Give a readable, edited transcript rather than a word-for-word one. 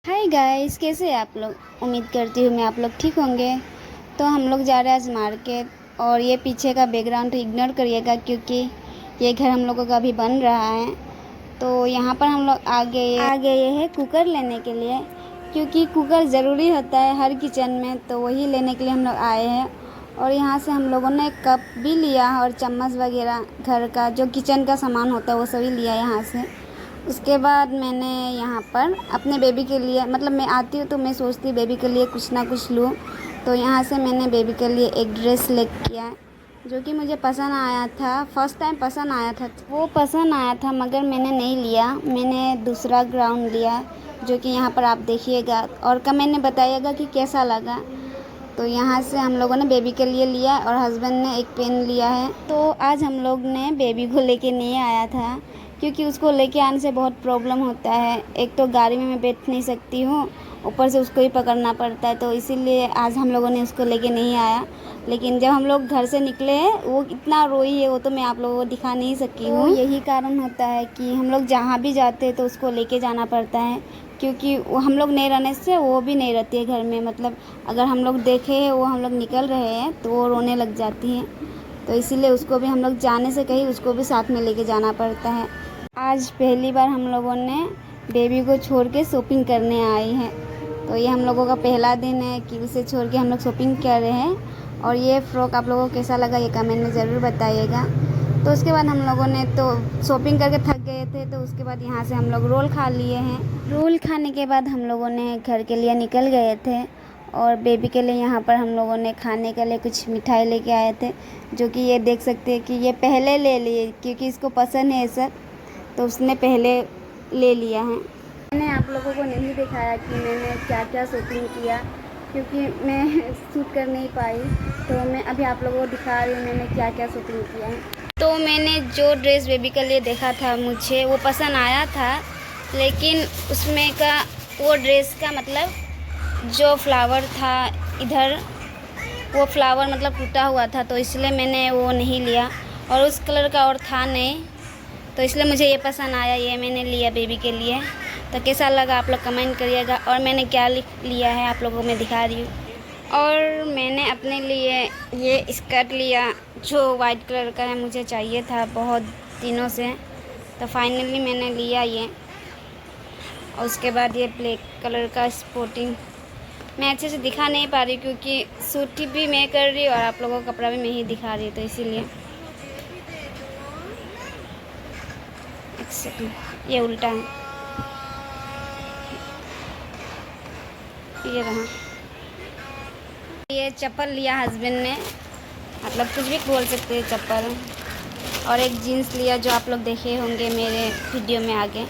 Hi guys, कैसे हैं आप लोग। उम्मीद करती हूँ मैं आप लोग ठीक होंगे। तो हम लोग जा रहे हैं आज मार्केट। और ये पीछे का बैकग्राउंड तो इग्नोर करिएगा क्योंकि ये घर हम लोगों का अभी बन रहा है। तो यहाँ पर हम लोग आ गए हैं कुकर लेने के लिए, क्योंकि कुकर ज़रूरी होता है हर किचन में। तो वही लेने के लिए हम लोग आए हैं। और यहाँ से हम लोगों ने कप भी लिया और चम्मच वगैरह, घर का जो किचन का सामान होता है वो सभी लिया यहाँ से। उसके बाद मैंने यहाँ पर अपने बेबी के लिए, मतलब मैं आती हूँ तो मैं सोचती बेबी के लिए कुछ ना कुछ लूँ। तो यहाँ से मैंने बेबी के लिए एक ड्रेस सेलेक्ट किया है जो कि मुझे पसंद आया था। फर्स्ट टाइम पसंद आया था, वो पसंद आया था, मगर मैंने नहीं लिया। मैंने दूसरा ग्राउंड लिया जो कि यहाँ पर आप देखिएगा और कमेंट में बताइएगा कि कैसा लगा। तो यहाँ से हम लोगों ने बेबी के लिए लिया और हस्बैंड ने एक पेन लिया है। तो आज हम लोग ने बेबी को लेके नहीं आया था क्योंकि उसको लेके आने से बहुत प्रॉब्लम होता है। एक तो गाड़ी में मैं बैठ नहीं सकती हूँ, ऊपर से उसको ही पकड़ना पड़ता है। तो इसीलिए आज हम लोगों ने उसको लेके नहीं आया। लेकिन जब हम लोग घर से निकले हैं वो इतना रोई है, वो तो मैं आप लोगों को दिखा नहीं सकी हूँ। यही कारण होता है कि हम लोग जहाँ भी जाते हैं तो उसको लेके जाना पड़ता है, क्योंकि वो हम लोग नहीं रहने से वो भी नहीं रहती है घर में। मतलब अगर हम लोग देखे वो हम लोग निकल रहे हैं तो वो रोने लग जाती है। तो इसीलिए उसको भी हम लोग जाने से कहीं उसको भी साथ में लेके जाना पड़ता है। आज पहली बार हम लोगों ने बेबी को छोड़ के शॉपिंग करने आई हैं। तो ये हम लोगों का पहला दिन है कि उसे छोड़ के हम लोग शॉपिंग कर रहे हैं। और ये फ़्रॉक आप लोगों को कैसा लगा ये कमेंट में ज़रूर बताइएगा। तो उसके बाद हम लोगों ने तो शॉपिंग करके थक गए थे, तो उसके बाद यहाँ से हम लोग रोल खा लिए हैं। रोल खाने के बाद हम लोगों ने घर के लिए निकल गए थे। और बेबी के लिए यहाँ पर हम लोगों ने खाने के लिए कुछ मिठाई लेके आए थे, जो कि ये देख सकते हैं कि ये पहले ले लिए क्योंकि इसको पसंद है सब। तो उसने पहले ले लिया है। मैंने आप लोगों को नहीं दिखाया कि मैंने क्या क्या शॉपिंग किया, क्योंकि मैं शूट कर नहीं पाई। तो मैं अभी आप लोगों को दिखा रही हूँ मैंने क्या क्या शॉपिंग किया है। तो मैंने जो ड्रेस बेबी के लिए देखा था मुझे वो पसंद आया था, लेकिन उसमें का वो ड्रेस का मतलब जो फ्लावर था इधर, वो फ्लावर मतलब टूटा हुआ था, तो इसलिए मैंने वो नहीं लिया। और उस कलर का और था नहीं, तो इसलिए मुझे ये पसंद आया, ये मैंने लिया बेबी के लिए। तो कैसा लगा आप लोग कमेंट करिएगा। और मैंने क्या लिया है आप लोगों को मैं दिखा रही हूँ। और मैंने अपने लिए ये स्कर्ट लिया जो वाइट कलर का है, मुझे चाहिए था बहुत दिनों से। तो फाइनली मैंने लिया ये। और उसके बाद ये ब्लैक कलर का स्पोर्टिंग, मैं अच्छे से दिखा नहीं पा रही क्योंकि शूट भी मैं कर रही हूँ और आप लोगों का कपड़ा भी मैं ही दिखा रही हूँ, तो इसीलिए। एक सेकंड, ये उल्टा है, ये रहा। ये चप्पल लिया हस्बैंड ने, मतलब कुछ भी बोल सकते हैं चप्पल। और एक जीन्स लिया जो आप लोग देखे होंगे मेरे वीडियो में आगे।